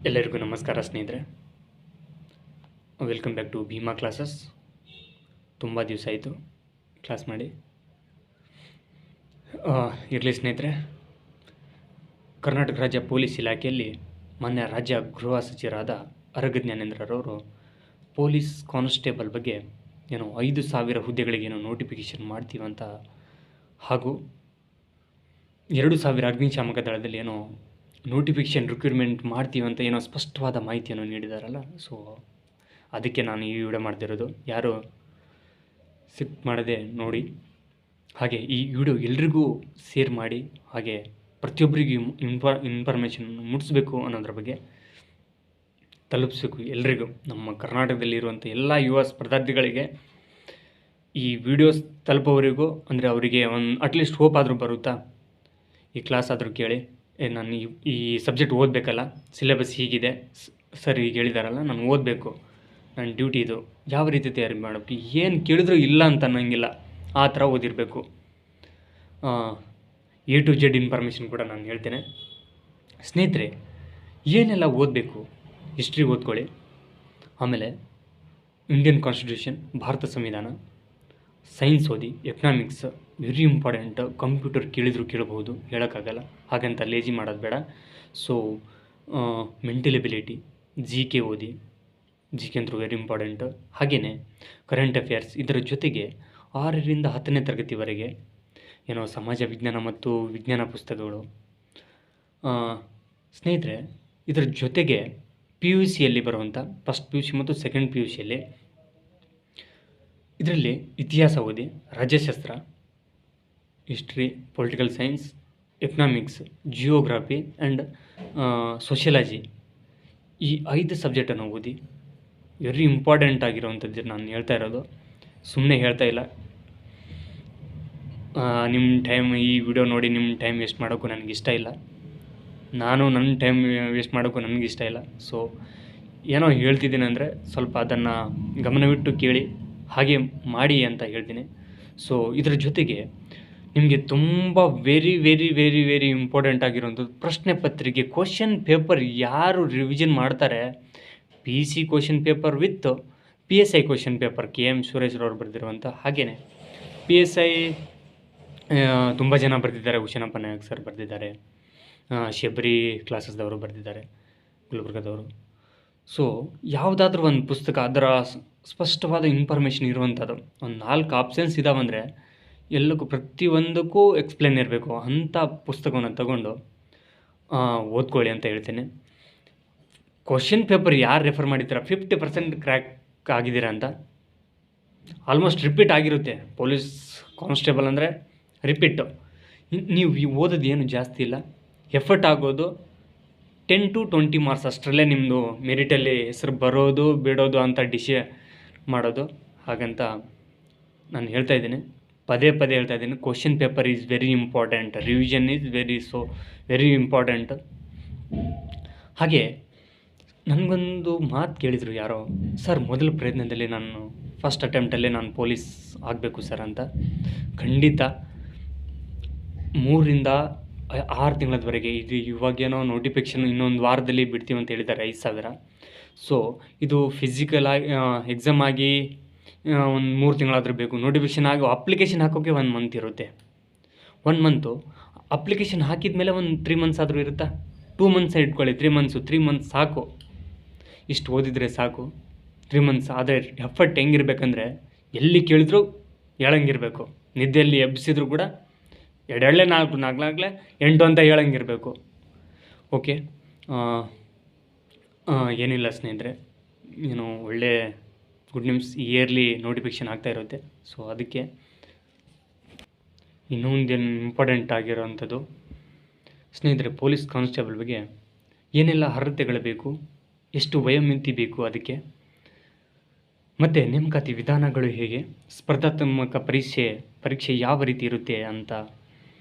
ಎಲ್ಲರಿಗೂ ನಮಸ್ಕಾರ ಸ್ನೇಹಿತರೆ. Welcome back to Bheema classes. ತುಂಬ ದಿವಸ ಆಯಿತು ಕ್ಲಾಸ್ ಮಾಡಿ. ಇರಲಿ ಸ್ನೇಹಿತರೆ, ಕರ್ನಾಟಕ ರಾಜ್ಯ ಪೊಲೀಸ್ ಇಲಾಖೆಯಲ್ಲಿ ಮಾನ್ಯ ರಾಜ್ಯ ಗೃಹ ಸಚಿವರಾದ ಅರಗ ಜ್ಞಾನೇಂದ್ರರವರು ಪೊಲೀಸ್ ಕಾನ್ಸ್ಟೇಬಲ್ ಬಗ್ಗೆ 5,000 ಹುದ್ದೆಗಳಿಗೆ ನೋಟಿಫಿಕೇಷನ್ ಮಾಡ್ತೀವಂತ, ಹಾಗೂ 2,000 ಅಗ್ನಿಶಾಮಕ ದಳದಲ್ಲಿ ನೋಟಿಫಿಕೇಷನ್ ರಿಕ್ರೂಟ್ಮೆಂಟ್ ಮಾಡ್ತೀವಂತ ಸ್ಪಷ್ಟವಾದ ಮಾಹಿತಿಯನ್ನು ನೀಡಿದಾರಲ್ಲ. ಸೊ ಅದಕ್ಕೆ ನಾನು ಈ ವಿಡಿಯೋ ಮಾಡ್ತಿರೋದು. ಯಾರು ಸ್ಕಿಪ್ ಮಾಡದೆ ನೋಡಿ, ಹಾಗೆ ಈ ವಿಡಿಯೋ ಎಲ್ರಿಗೂ ಶೇರ್ ಮಾಡಿ, ಹಾಗೆ ಪ್ರತಿಯೊಬ್ಬರಿಗೂ ಇನ್ಫಾರ್ಮೇಷನ್ ಮುಟ್ಟಿಸ್ಬೇಕು ಅನ್ನೋದ್ರ ಬಗ್ಗೆ ತಲುಪಿಸ್ಬೇಕು ಎಲ್ರಿಗೂ. ನಮ್ಮ ಕರ್ನಾಟಕದಲ್ಲಿರುವಂಥ ಎಲ್ಲ ಯುವ ಸ್ಪರ್ಧಾರ್ಥಿಗಳಿಗೆ ಈ ವಿಡಿಯೋಸ್ ತಲುಪೋವರೆಗೂ, ಅಂದರೆ ಅವರಿಗೆ ಅಟ್ಲೀಸ್ಟ್ ಹೋಪ್ ಆದರೂ ಬರುತ್ತಾ, ಈ ಕ್ಲಾಸ್ ಆದರೂ ಕೇಳಿ. ನಾನು ಈ ಸಬ್ಜೆಕ್ಟ್ ಓದಬೇಕಲ್ಲ, ಸಿಲೆಬಸ್ ಹೀಗಿದೆ ಸರ್ ಈಗ ಹೇಳಿದಾರಲ್ಲ, ನಾನು ಓದಬೇಕು, ನನ್ನ ಡ್ಯೂಟಿ ಇದು, ಯಾವ ರೀತಿ ತಯಾರಿ ಮಾಡಬೇಕು, ಏನು ಕೇಳಿದ್ರೂ ಇಲ್ಲ ಅಂತ ಅನ್ನೋಂಗಿಲ್ಲ, ಆ ಥರ ಓದಿರಬೇಕು. A to Z ಇನ್ಫಾರ್ಮೇಷನ್ ಕೂಡ ನಾನು ಹೇಳ್ತೇನೆ. ಸ್ನೇಹಿತರೆ, ಏನೆಲ್ಲ ಓದಬೇಕು? ಹಿಸ್ಟ್ರಿ ಓದ್ಕೊಳ್ಳಿ, ಆಮೇಲೆ ಇಂಡಿಯನ್ ಕಾನ್ಸ್ಟಿಟ್ಯೂಷನ್, ಭಾರತ ಸಂವಿಧಾನ, ಸೈನ್ಸ್ ಓದಿ, ಎಕನಾಮಿಕ್ಸ್ ವೆರಿ ಇಂಪಾರ್ಟೆಂಟ್. ಕಂಪ್ಯೂಟರ್ ಕೇಳಿದ್ರು ಕೇಳಬಹುದು, ಹೇಳೋಕ್ಕಾಗಲ್ಲ, ಹಾಗಂತ ಲೇಜಿ ಮಾಡೋದು ಬೇಡ. ಸೊ ಮೆಂಟಲ್ ಎಬಿಲಿಟಿ, GK ಓದಿ, GK ಅಂತೂ ವೆರಿ ಇಂಪಾರ್ಟೆಂಟ್. ಹಾಗೆಯೇ ಕರೆಂಟ್ ಅಫೇರ್ಸ್, ಇದರ ಜೊತೆಗೆ 6ರಿಂದ 10ನೇ ತರಗತಿವರೆಗೆ ಸಮಾಜ ವಿಜ್ಞಾನ ಮತ್ತು ವಿಜ್ಞಾನ ಪುಸ್ತಕಗಳು. ಸ್ನೇಹಿತರೆ, ಇದರ ಜೊತೆಗೆ PUCಯಲ್ಲಿ ಬರುವಂಥ ಫಸ್ಟ್ PUC ಮತ್ತು ಸೆಕೆಂಡ್ PUCಯಲ್ಲಿ ಇದರಲ್ಲಿ ಇತಿಹಾಸ ಓದಿ, ರಾಜ್ಯಶಾಸ್ತ್ರ, history, political science, economics, geography and sociology, ಈ 5 ಸಬ್ಜೆಕ್ಟನ್ನು ಓದಿ. ವೆರಿ ಇಂಪಾರ್ಟೆಂಟ್ ಆಗಿರೋವಂಥದ್ದು ನಾನು ಹೇಳ್ತಾ ಇರೋದು, ಸುಮ್ಮನೆ ಹೇಳ್ತಾ ಇಲ್ಲ. ನಿಮ್ಮ ಟೈಮ್, ಈ ವಿಡಿಯೋ ನೋಡಿ ನಿಮ್ಮ ಟೈಮ್ ವೇಸ್ಟ್ ಮಾಡೋಕ್ಕೂ ನನಗಿಷ್ಟ ಇಲ್ಲ, ನಾನು ನನ್ನ ಟೈಮ್ ವೇಸ್ಟ್ ಮಾಡೋಕ್ಕೂ ನನಗಿಷ್ಟ ಇಲ್ಲ. ಸೊ ಹೇಳ್ತಿದ್ದೀನಿ ಅಂದರೆ ಸ್ವಲ್ಪ ಅದನ್ನು ಗಮನವಿಟ್ಟು ಕೇಳಿ, ಹಾಗೆ ಮಾಡಿ ಅಂತ ಹೇಳ್ತೀನಿ. ಸೊ ಇದರ ಜೊತೆಗೆ ನಿಮಗೆ ತುಂಬ very very very very important ಆಗಿರೋಂಥದ್ದು ಪ್ರಶ್ನೆ ಪತ್ರಿಕೆ, ಕ್ವಶನ್ ಪೇಪರ್. ಯಾರು ರಿವಿಷನ್ ಮಾಡ್ತಾರೆ, PC question paper with PSI question paper, KM ಸುರೇಶ್ರವ್ರು ಬರೆದಿರುವಂಥ. ಹಾಗೆಯೇ PSI ತುಂಬ ಜನ ಬರೆದಿದ್ದಾರೆ. ಹುಸೇನಪ್ಪ ನಾಯಕ್ ಸರ್ ಬರೆದಿದ್ದಾರೆ, ಶಬರಿ ಕ್ಲಾಸಸ್ದವರು ಬರೆದಿದ್ದಾರೆ, ಗುಲ್ಬರ್ಗದವರು. ಸೊ ಯಾವುದಾದ್ರೂ ಒಂದು ಪುಸ್ತಕ, ಅದರ ಸ್ಪಷ್ಟವಾದ ಇನ್ಫಾರ್ಮೇಷನ್ ಇರುವಂಥದ್ದು, ಒಂದು 4 ಆಪ್ಷನ್ಸ್ ಇದಾವಂದರೆ ಎಲ್ಲಕ್ಕೂ ಪ್ರತಿಯೊಂದಕ್ಕೂ ಎಕ್ಸ್ಪ್ಲೇನ್ ಇರಬೇಕು, ಅಂಥ ಪುಸ್ತಕವನ್ನು ತಗೊಂಡು ಓದ್ಕೊಳ್ಳಿ ಅಂತ ಹೇಳ್ತೇನೆ. ಕ್ವಶನ್ ಪೇಪರ್ ಯಾರು ರೆಫರ್ ಮಾಡಿದ್ದೀರಾ, 50% ಕ್ರ್ಯಾಕ್ ಆಗಿದ್ದೀರಾ ಅಂತ. ಆಲ್ಮೋಸ್ಟ್ ರಿಪೀಟ್ ಆಗಿರುತ್ತೆ. ಪೊಲೀಸ್ ಕಾನ್ಸ್ಟೇಬಲ್ ಅಂದರೆ ರಿಪೀಟು. ನೀವು ಓದೋದು ಏನು ಜಾಸ್ತಿ ಇಲ್ಲ, ಎಫರ್ಟ್ ಆಗೋದು 10 to 20 ಮಾರ್ಕ್ಸ್ ಅಷ್ಟರಲ್ಲೇ ನಿಮ್ಮದು ಮೆರಿಟಲ್ಲಿ ಹೆಸರು ಬರೋದು ಬಿಡೋದು ಅಂತ ಮಾಡೋದು. ಹಾಗಂತ ನಾನು ಹೇಳ್ತಾ ಇದ್ದೀನಿ, ಪದೇ ಹೇಳ್ತಾ ಇದ್ದೀನಿ, question paper is very important, revision is very important. ಹಾಗೆ ನನಗೊಂದು ಮಾತು ಕೇಳಿದರು ಯಾರೋ, ಸರ್ ಮೊದಲ ಪ್ರಯತ್ನದಲ್ಲಿ ನಾನು ಫಸ್ಟ್ ಅಟೆಂಪ್ಟಲ್ಲೇ ನಾನು ಪೊಲೀಸ್ ಆಗಬೇಕು ಸರ್ ಅಂತ. ಖಂಡಿತ 3ರಿಂದ 6 ತಿಂಗಳವರೆಗೆ ಇದು. ಇವಾಗೇನೋ ನೋಟಿಫಿಕೇಷನ್ ಇನ್ನೊಂದು ವಾರದಲ್ಲಿ ಬಿಡ್ತೀವಿ ಅಂತ ಹೇಳಿದ್ದಾರೆ, 5,000. ಸೊ ಇದು ಫಿಸಿಕಲ್ ಆಗಿ ಎಕ್ಸಾಮ್ ಆಗಿ ಒಂದು 3 ತಿಂಗಳಾದರೂ ಬೇಕು. ನೋಟಿಫಿಕೇಷನ್ ಆಗಿ ಅಪ್ಲಿಕೇಶನ್ ಹಾಕೋಕ್ಕೆ 1 ಮಂತ್ ಇರುತ್ತೆ. 1 ಮಂತು ಅಪ್ಲಿಕೇಶನ್ ಹಾಕಿದ ಮೇಲೆ ಒಂದು 3 ಮಂತ್ಸ್ ಆದರೂ ಇರುತ್ತಾ? 2 ಮಂತ್ಸ್ ಇಟ್ಕೊಳ್ಳಿ, 3 ಮಂತ್ಸ್ ಸಾಕು. ಇಷ್ಟು ಓದಿದರೆ ಸಾಕು, 3 ಮಂತ್ಸ್. ಆದರೆ ಎಫರ್ಟ್ ಹೆಂಗಿರ್ಬೇಕಂದ್ರೆ, ಎಲ್ಲಿ ಕೇಳಿದ್ರು ಹೇಳಂಗಿರಬೇಕು. ನಿದ್ದೆಯಲ್ಲಿ ಎಬ್ಬಿಸಿದ್ರು ಕೂಡ 2 4 8 ಅಂತ ಹೇಳಂಗಿರಬೇಕು. ಓಕೆ, ಏನಿಲ್ಲ ಸ್ನೇಹಿತರೆ, ಒಳ್ಳೆ ಗುಡ್ ನ್ಯೂಸ್, ಇಯರ್ಲಿ ನೋಟಿಫಿಕೇಷನ್ ಆಗ್ತಾ ಇರುತ್ತೆ. ಸೊ ಅದಕ್ಕೆ ಇನ್ನೊಂದೇನು ಇಂಪಾರ್ಟೆಂಟ್ ಆಗಿರೋವಂಥದ್ದು ಸ್ನೇಹಿತರೆ, ಪೊಲೀಸ್ ಕಾನ್ಸ್ಟೇಬಲ್ ಬಗ್ಗೆ ಏನೆಲ್ಲ ಅರ್ಹತೆಗಳು ಬೇಕು, ಎಷ್ಟು ವಯೋಮಿತಿ ಬೇಕು ಅದಕ್ಕೆ, ಮತ್ತು ನೇಮಕಾತಿ ವಿಧಾನಗಳು ಹೇಗೆ, ಸ್ಪರ್ಧಾತ್ಮಕ ಪರೀಕ್ಷೆ ಯಾವ ರೀತಿ ಇರುತ್ತೆ ಅಂತ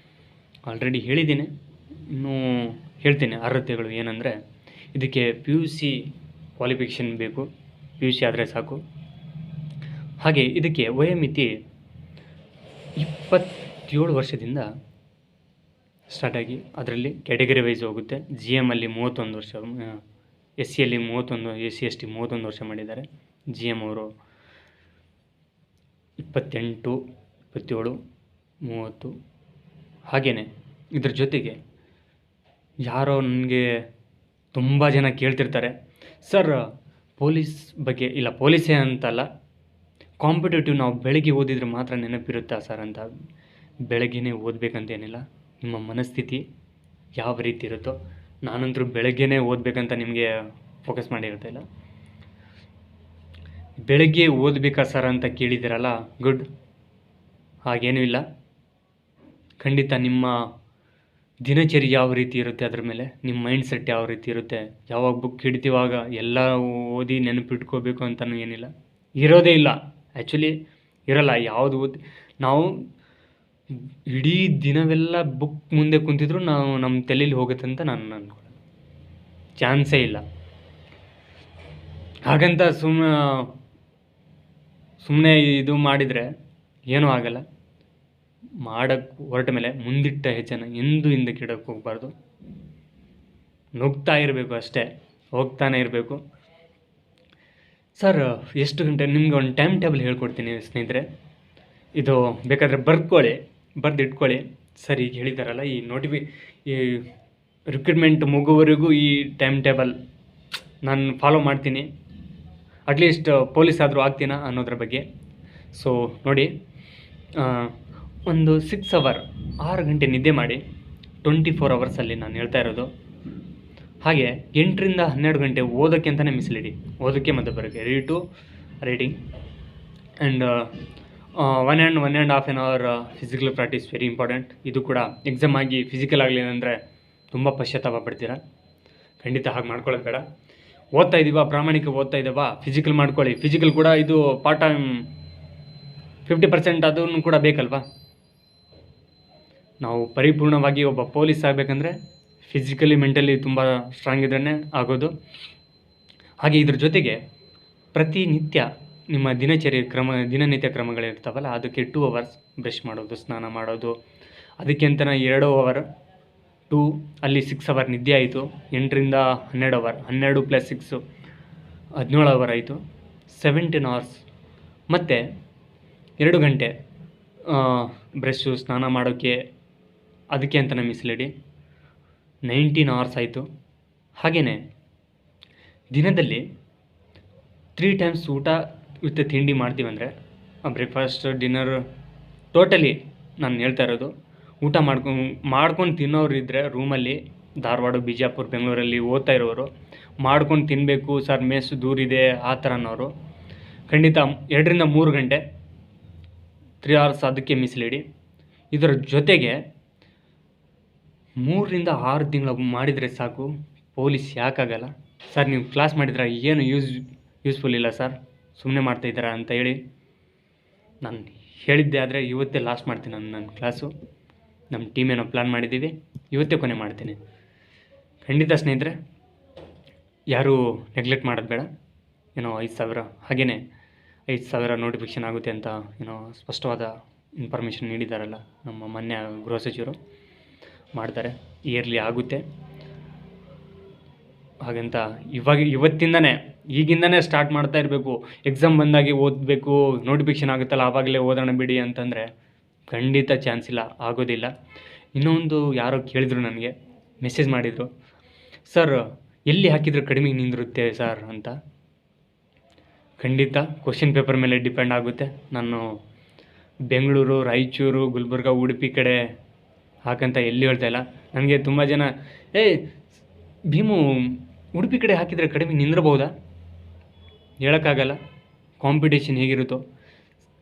ಆಲ್ರೆಡಿ ಹೇಳಿದ್ದೀನಿ. ಇನ್ನೂ ಹೇಳ್ತೇನೆ ಅರ್ಹತೆಗಳು ಏನಂದರೆ, ಇದಕ್ಕೆ PUC ಕ್ವಾಲಿಫಿಕೇಷನ್ ಬೇಕು, PUC ಆದರೆ ಸಾಕು. ಹಾಗೆ ಇದಕ್ಕೆ ವಯೋಮಿತಿ 27 ವರ್ಷದಿಂದ ಸ್ಟಾರ್ಟಾಗಿ ಅದರಲ್ಲಿ ಕ್ಯಾಟಗರಿ ವೈಸ್ ಹೋಗುತ್ತೆ. GM ಅಲ್ಲಿ 31 ವರ್ಷ, SCಯಲ್ಲಿ 31, SC ST 31 ವರ್ಷ ಮಾಡಿದ್ದಾರೆ. GM ಅವರು 28, 27, 30. ಹಾಗೆಯೇ ಇದ್ರ ಜೊತೆಗೆ ಯಾರೋ ನನಗೆ ತುಂಬ ಜನ ಕೇಳ್ತಿರ್ತಾರೆ, ಸರ್ ಪೊಲೀಸ್ ಬಗ್ಗೆ, ಇಲ್ಲ ಪೊಲೀಸೇ ಅಂತಲ್ಲ, ಕಾಂಪಿಟೇಟಿವ್ ನಾವು ಬೆಳಗ್ಗೆ ಓದಿದ್ರೆ ಮಾತ್ರ ನೆನಪಿರುತ್ತಾ ಸರ್ ಅಂತ. ಬೆಳಗ್ಗೆನೇ ಓದಬೇಕಂತೇನಿಲ್ಲ, ನಿಮ್ಮ ಮನಸ್ಥಿತಿ ಯಾವ ರೀತಿ ಇರುತ್ತೋ. ನಾನಂತರೂ ಬೆಳಗ್ಗೆನೇ ಓದಬೇಕಂತ ನಿಮಗೆ ಫೋಕಸ್ ಮಾಡಿರ್ತಿಲ್ಲ. ಬೆಳಗ್ಗೆ ಓದಬೇಕಾ ಸರ್ ಅಂತ ಕೇಳಿದ್ದೀರಲ್ಲ, ಗುಡ್. ಹಾಗೇನೂ ಇಲ್ಲ. ಖಂಡಿತ ನಿಮ್ಮ ದಿನಚರಿ ಯಾವ ರೀತಿ ಇರುತ್ತೆ ಅದ್ರ ಮೇಲೆ, ನಿಮ್ಮ ಮೈಂಡ್ ಸೆಟ್ ಯಾವ ರೀತಿ ಇರುತ್ತೆ. ಯಾವಾಗ ಬುಕ್ ಹಿಡಿತೀವಾಗ ಎಲ್ಲ ಓದಿ ನೆನಪಿಟ್ಕೋಬೇಕು ಅಂತಲೂ ಏನಿಲ್ಲ, ಇರೋದೇ ಇಲ್ಲ. ಆ್ಯಕ್ಚುಲಿ ಇರಲ್ಲ. ಯಾವುದು ನಾವು ಇಡೀ ದಿನವೆಲ್ಲ ಬುಕ್ ಮುಂದೆ ಕುಂತಿದ್ರು ನಾವು ನಮ್ಮ ತಲೆಯಲ್ಲಿ ಹೋಗುತ್ತೆ ಅಂತ ನಾನು ಅಂದ್ಕೊಳ್ಳೋದು ಚಾನ್ಸೇ ಇಲ್ಲ. ಹಾಗಂತ ಸುಮ್ಮನೆ ಇದು ಮಾಡಿದರೆ ಏನೂ ಆಗಲ್ಲ. ಮಾಡೋಕ್ಕೆ ಹೊರಟ ಮೇಲೆ ಮುಂದಿಟ್ಟ ಹೆಜ್ಜೆನ ಎಂದೂ ಹಿಂದಕ್ಕೆ ಇಡೋಕ್ಕೆ ಹೋಗಬಾರ್ದು. ನುಗ್ತಾ ಇರಬೇಕು ಅಷ್ಟೇ, ಹೋಗ್ತಾನೆ ಇರಬೇಕು. ಸರ್ ಎಷ್ಟು ಗಂಟೆ, ನಿಮ್ಗೆ ಒಂದು ಟೈಮ್ ಟೇಬಲ್ ಹೇಳ್ಕೊಡ್ತೀನಿ ಸ್ನೇಹಿತರೆ. ಇದು ಬೇಕಾದರೆ ಬರೆದಿಟ್ಕೊಳ್ಳಿ. ಸರ್ ಈಗ ಹೇಳಿದಾರಲ್ಲ, ಈ ರಿಕ್ರೂಟ್ಮೆಂಟ್ ಮುಗುವವರೆಗೂ ಈ ಟೈಮ್ ಟೇಬಲ್ ನಾನು ಫಾಲೋ ಮಾಡ್ತೀನಿ. ಅಟ್ಲೀಸ್ಟ್ ಪೊಲೀಸ್ ಆದರೂ ಆಗ್ತೀನಾ ಅನ್ನೋದ್ರ ಬಗ್ಗೆ. ಸೊ ನೋಡಿ, ಒಂದು 6 hour 6 ಗಂಟೆ ನಿದ್ದೆ ಮಾಡಿ 24 hours ನಾನು ಹೇಳ್ತಾ ಇರೋದು. ಹಾಗೆ 8 ರಿಂದ 12 ಗಂಟೆ ಓದೋಕ್ಕೆ ಅಂತಲೇ ಮೀಸಲಿಡಿ. ಓದೋಕ್ಕೆ ಮತ್ತು ಬರೋಕ್ಕೆ, reading and 1.5 hour physical practice very important. ಇದು ಕೂಡ ಎಕ್ಸಾಮ್ ಆಗಿ ಫಿಸಿಕಲ್ ಆಗಲಿಲ್ಲ ಅಂದರೆ ತುಂಬ ಪಶ್ಚಾತ್ತಾಪ ಪಡ್ತೀರಾ. ಖಂಡಿತ ಹಾಗೆ ಮಾಡ್ಕೊಳ್ಳೋದು ಬೇಡ. ಓದ್ತಾ ಇದ್ದೀವಾ, ಪ್ರಾಮಾಣಿಕ ಓದ್ತಾ ಇದ್ದಾವಾ, ಫಿಸಿಕಲ್ ಮಾಡ್ಕೊಳ್ಳಿ. ಫಿಸಿಕಲ್ ಕೂಡ ಇದು ಪಾರ್ಟ್ ಟೈಮ್ 50% ಅದನ್ನು ಕೂಡ ಬೇಕಲ್ವಾ. ನಾವು ಪರಿಪೂರ್ಣವಾಗಿ ಒಬ್ಬ ಪೊಲೀಸ್ ಆಗಬೇಕಂದ್ರೆ ಫಿಸಿಕಲಿ ಮೆಂಟಲಿ ತುಂಬ ಸ್ಟ್ರಾಂಗ್ ಇದ್ರೇ ಆಗೋದು. ಹಾಗೆ ಇದ್ರ ಜೊತೆಗೆ ಪ್ರತಿನಿತ್ಯ ನಿಮ್ಮ ದಿನನಿತ್ಯ ಕ್ರಮಗಳಿರ್ತಾವಲ್ಲ, ಅದಕ್ಕೆ 2 hours ಬ್ರಷ್ ಮಾಡೋದು, ಸ್ನಾನ ಮಾಡೋದು. ಅದಕ್ಕೆ ಅಂತಲೇ 2 hour 2 ಅಲ್ಲಿ 6 hour ನಿದ್ದೆ ಆಯಿತು. 8 ರಿಂದ 12 hour, 12 + 6 17 hour ಆಯಿತು. 17 hours ಮತ್ತು 2 ಗಂಟೆ ಬ್ರಷ್ಷು, ಸ್ನಾನ ಮಾಡೋಕ್ಕೆ, ಅದಕ್ಕೆ ಅಂತಲೇ ಮೀಸಲಿಡಿ. 19 hours ಆಯಿತು. ಹಾಗೆಯೇ ದಿನದಲ್ಲಿ 3 times ಊಟ ವಿತ್ ತಿಂಡಿ ಮಾಡ್ತೀವಂದರೆ, ಬ್ರೇಕ್ಫಾಸ್ಟ್, ಡಿನ್ನರ್, ಟೋಟಲಿ ನಾನು ಹೇಳ್ತಾ ಇರೋದು, ಊಟ ಮಾಡ್ಕೊಂಡು ತಿನ್ನೋರು ಇದ್ದರೆ ರೂಮಲ್ಲಿ, ಧಾರವಾಡ, ಬಿಜಾಪುರ, ಬೆಂಗಳೂರಲ್ಲಿ ಓದ್ತಾ ಇರೋರು ಮಾಡ್ಕೊಂಡು ತಿನ್ನಬೇಕು ಸರ್, ಮೆಸ್ ದೂರಿದೆ ಆ ಥರ ಅನ್ನೋರು ಖಂಡಿತ 2 ರಿಂದ 3 ಗಂಟೆ 3 hours ಅದಕ್ಕೆ ಮೀಸಲಿಡಿ. ಇದರ ಜೊತೆಗೆ 3 ರಿಂದ 6 ತಿಂಗಳು ಮಾಡಿದರೆ ಸಾಕು. ಪೊಲೀಸ್ ಯಾಕಾಗಲ್ಲ ಸರ್, ನೀವು ಕ್ಲಾಸ್ ಮಾಡಿದ್ರೆ ಏನು ಯೂಸ್ಫುಲ್ ಇಲ್ಲ ಸರ್, ಸುಮ್ಮನೆ ಮಾಡ್ತಾಯಿದ್ದೀರಾ ಅಂತ ಹೇಳಿ ನಾನು ಹೇಳಿದ್ದೆ. ಆದರೆ ಇವತ್ತೇ ಲಾಸ್ಟ್ ಮಾಡ್ತೀನಿ ನನ್ನ ಕ್ಲಾಸು. ನಮ್ಮ ಟೀಮ್ ಏನೋ ಪ್ಲ್ಯಾನ್ ಮಾಡಿದ್ದೀವಿ, ಇವತ್ತೇ ಕೊನೆ ಮಾಡ್ತೀನಿ. ಖಂಡಿತ ಸ್ನೇಹಿತರೆ, ಯಾರೂ ನೆಗ್ಲೆಕ್ಟ್ ಮಾಡೋದು ಬೇಡ. ಏನೋ 5,000, ಹಾಗೆಯೇ 5,000 ನೋಟಿಫಿಕೇಷನ್ ಆಗುತ್ತೆ ಅಂತ ಏನೋ ಸ್ಪಷ್ಟವಾದ ಇನ್ಫಾರ್ಮೇಷನ್ ನೀಡಿದ್ದಾರಲ್ಲ ನಮ್ಮ ಮಾನ್ಯ ಗೃಹ ಸಚಿವರು. ಮಾಡ್ತಾರೆ, ಇಯರ್ಲಿ ಆಗುತ್ತೆ. ಹಾಗಂತ ಇವತ್ತಿಂದನೇ, ಈಗಿಂದನೇ ಸ್ಟಾರ್ಟ್ ಮಾಡ್ತಾ ಇರಬೇಕು. ಎಕ್ಸಾಮ್ ಬಂದಾಗೆ ಓದಬೇಕು, ನೋಟಿಫಿಕೇಷನ್ ಆಗುತ್ತಲ್ಲ ಆವಾಗಲೇ ಓದೋಣ ಬಿಡಿ ಅಂತಂದರೆ ಖಂಡಿತ ಚಾನ್ಸ್ ಇಲ್ಲ, ಆಗೋದಿಲ್ಲ. ಇನ್ನೊಂದು ಯಾರೋ ಕೇಳಿದ್ರು, ನನಗೆ ಮೆಸೇಜ್ ಮಾಡಿದರು, ಸರ್ ಎಲ್ಲಿ ಹಾಕಿದರೆ ಕಡಿಮೆ ನಿಂದಿರುತ್ತೆ ಸರ್ ಅಂತ. ಖಂಡಿತ ಕ್ವಶನ್ ಪೇಪರ್ ಮೇಲೆ ಡಿಪೆಂಡ್ ಆಗುತ್ತೆ. ನಾನು ಬೆಂಗಳೂರು, ರಾಯಚೂರು, ಗುಲ್ಬರ್ಗ, ಉಡುಪಿ ಕಡೆ ಹಾಕಂತ ಎಲ್ಲಿ ಹೇಳ್ತಾ ಇಲ್ಲ. ನನಗೆ ತುಂಬ ಜನ, ಭೀಮು ಉಡುಪಿ ಕಡೆ ಹಾಕಿದರೆ ಕಡಿಮೆ ನಿಂದಿರಬಹುದಾ? ಹೇಳೋಕ್ಕಾಗಲ್ಲ, ಕಾಂಪಿಟೇಷನ್ ಹೇಗಿರುತ್ತೋ.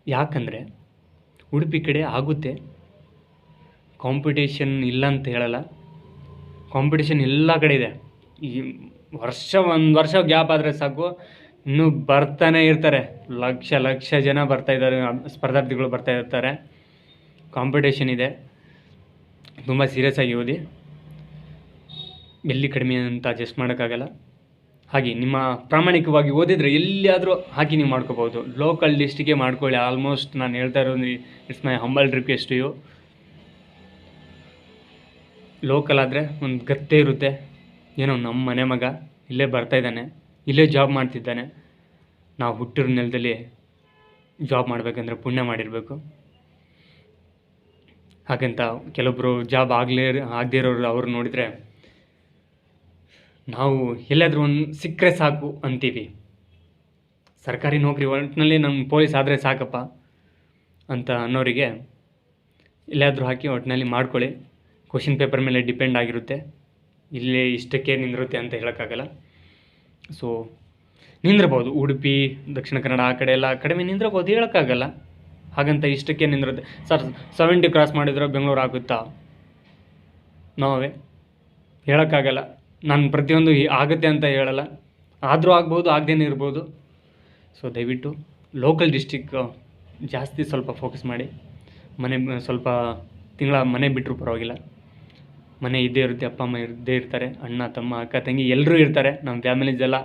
ಯಾಕಂದರೆ ಉಡುಪಿ ಕಡೆ ಆಗುತ್ತೆ, ಕಾಂಪಿಟೇಷನ್ ಇಲ್ಲ ಅಂತ ಹೇಳಲ್ಲ. ಕಾಂಪಿಟೇಷನ್ ಎಲ್ಲ ಕಡೆ ಇದೆ. ಈ ಒಂದು ವರ್ಷ ಗ್ಯಾಪ್ ಆದರೆ ಸಾಕು, ಇನ್ನೂ ಬರ್ತಾನೆ ಇರ್ತಾರೆ. ಲಕ್ಷ ಜನ ಬರ್ತಾಯಿದ್ದಾರೆ, ಸ್ಪರ್ಧಾರ್ಥಿಗಳು ಬರ್ತಾ ಇರ್ತಾರೆ. ಕಾಂಪಿಟೇಷನ್ ಇದೆ, ತುಂಬ ಸೀರಿಯಸ್ ಆಗಿ ಓದಿ. ಎಲ್ಲಿ ಕಡಿಮೆ ಅಂತ ಅಡ್ಜಸ್ಟ್ ಮಾಡೋಕ್ಕಾಗಲ್ಲ. ಹಾಗೆ ನಿಮ್ಮ ಪ್ರಾಮಾಣಿಕವಾಗಿ ಓದಿದರೆ ಎಲ್ಲಿಯಾದರೂ ಹಾಕಿ ನೀವು ಮಾಡ್ಕೋಬೋದು. ಲೋಕಲ್ ಲಿಸ್ಟಿಗೆ ಮಾಡ್ಕೊಳ್ಳಿ. ಆಲ್ಮೋಸ್ಟ್ ನಾನು ಹೇಳ್ತಾ ಇರೋದು, it's my humble request you. Local ಆದರೆ ಒಂದು ಗತ್ತೆ ಇರುತ್ತೆ, ಏನೋ ನಮ್ಮ ಮನೆ ಮಗ ಇಲ್ಲೇ ಬರ್ತಾಯಿದ್ದಾನೆ, ಇಲ್ಲೇ ಜಾಬ್ ಮಾಡ್ತಿದ್ದಾನೆ. ನಾವು ಹುಟ್ಟಿರೋ ನೆಲದಲ್ಲಿ ಜಾಬ್ ಮಾಡಬೇಕಂದ್ರೆ ಪುಣ್ಯ ಮಾಡಿರಬೇಕು. ಹಾಗಂತ ಕೆಲವೊಬ್ಬರು ಜಾಬ್ ಆಗದೇ ಇರೋರು ಅವ್ರು ನೋಡಿದರೆ ನಾವು ಎಲ್ಲಾದರೂ ಒಂದು ಸಿಕ್ಕರೆ ಸಾಕು ಅಂತೀವಿ. ಸರ್ಕಾರಿ ನೌಕರಿ ಒಟ್ಟಿನಲ್ಲಿ ನಮ್ಮ ಪೊಲೀಸ್ ಆದರೆ ಸಾಕಪ್ಪ ಅಂತ ಅನ್ನೋರಿಗೆ ಎಲ್ಲಾದರೂ ಹಾಕಿ ಒಟ್ಟಿನಲ್ಲಿ ಮಾಡ್ಕೊಳ್ಳಿ. ಕ್ವಶನ್ ಪೇಪರ್ ಮೇಲೆ ಡಿಪೆಂಡ್ ಆಗಿರುತ್ತೆ, ಇಲ್ಲೇ ಇಷ್ಟಕ್ಕೆ ನಿಂದಿರುತ್ತೆ ಅಂತ ಹೇಳೋಕ್ಕಾಗಲ್ಲ. ಸೊ ನಿಂದಿರ್ಬೋದು, ಉಡುಪಿ ದಕ್ಷಿಣ ಕನ್ನಡ ಆ ಕಡೆ ಎಲ್ಲ ಕಡಿಮೆ ನಿಂದಿರ್ಬೋದು, ಹೇಳೋಕ್ಕಾಗಲ್ಲ. ಹಾಗಂತ ಇಷ್ಟಕ್ಕೆ ನಿಂದಿರುತ್ತೆ. ಸರ್ 70 ಕ್ರಾಸ್ ಮಾಡಿದ್ರೆ ಬೆಂಗಳೂರು ಆಗುತ್ತಾ? ನಾವೇ ಹೇಳೋಕ್ಕಾಗಲ್ಲ. ನಾನು ಪ್ರತಿಯೊಂದು ಆಗುತ್ತೆ ಅಂತ ಹೇಳಲ್ಲ, ಆದರೂ ಆಗ್ಬೋದು, ಆಗದೇನೆ ಇರ್ಬೋದು. ಸೊ ದಯವಿಟ್ಟು ಲೋಕಲ್ ಡಿಸ್ಟಿಕ್ ಜಾಸ್ತಿ ಸ್ವಲ್ಪ ಫೋಕಸ್ ಮಾಡಿ. ಮನೆ ಸ್ವಲ್ಪ ತಿಂಗಳ ಮನೆ ಬಿಟ್ಟರು ಪರವಾಗಿಲ್ಲ, ಮನೆ ಇದ್ದೇ ಇರುತ್ತೆ, ಅಪ್ಪ ಅಮ್ಮ ಇದ್ದೇ ಇರ್ತಾರೆ, ಅಣ್ಣ ತಮ್ಮ ಅಕ್ಕ ತಂಗಿ ಎಲ್ಲರೂ ಇರ್ತಾರೆ, ನಮ್ಮ ಫ್ಯಾಮಿಲೀಸೆಲ್ಲ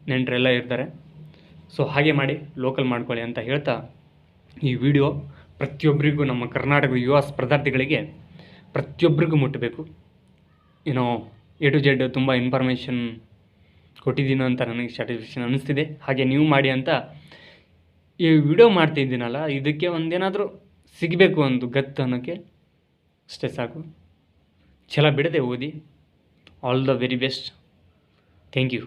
ನೆಂಟರೆಲ್ಲ ಇರ್ತಾರೆ. ಸೊ ಹಾಗೆ ಮಾಡಿ ಲೋಕಲ್ ಮಾಡ್ಕೊಳ್ಳಿ ಅಂತ ಹೇಳ್ತಾ ಈ ವಿಡಿಯೋ ಪ್ರತಿಯೊಬ್ಬರಿಗೂ, ನಮ್ಮ ಕರ್ನಾಟಕದ ಯುವ ಸ್ಪರ್ಧಾರ್ಥಿಗಳಿಗೆ ಪ್ರತಿಯೊಬ್ಬರಿಗೂ ಮುಟ್ಟಬೇಕು. ಏನೋ A to Z ತುಂಬ ಇನ್ಫಾರ್ಮೇಷನ್ ಕೊಟ್ಟಿದ್ದೀನೋ ಅಂತ ನನಗೆ ಸ್ಯಾಟಿಸ್ಫ್ಯಾಕ್ಷನ್ ಅನ್ನಿಸ್ತಿದೆ. ಹಾಗೆ ನೀವು ಮಾಡಿ ಅಂತ ಈ ವಿಡಿಯೋ ಮಾಡ್ತಿದ್ದೀನಲ್ಲ, ಇದಕ್ಕೆ ಒಂದೇನಾದರೂ ಸಿಗಬೇಕು ಒಂದು ಗತ್ತು ಅನ್ನೋಕ್ಕೆ ಅಷ್ಟೇ ಸಾಕು. ಛಲ ಬಿಡದೆ ಓದಿ. All the very best. Thank you.